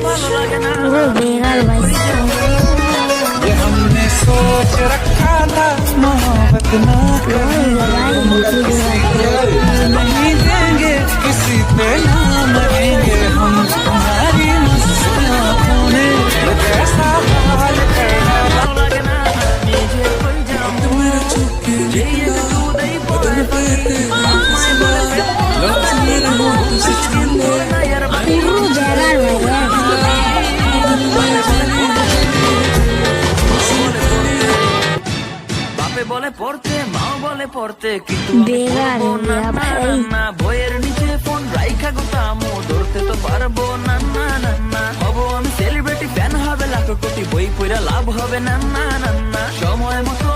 পুরো বেগাল ভাই। ये हमने सोच रखा था मोहब्बत ना नहीं देंगे किसी पे ना मरेंगे हम तुम्हारी मुस्कुराहटों ने कैसा हाल करना तुम्हारा चुपके बदल पे लौट मेरे होठ से छीले পুরো বেগাল ভাই। বাপে বলে পড়তে, মাও বলে পড়তে, কিন্তু বেগাল ভাই। না বইয়ের নিচে ফোন রাইখা গোতামো ধরতে তো পারবো না না না না। হবো আমি সেলিব্রিটি, ফ্যান হবে লাখ কোটি, বই পড়া লাভ হবে না না না না। সময় মতো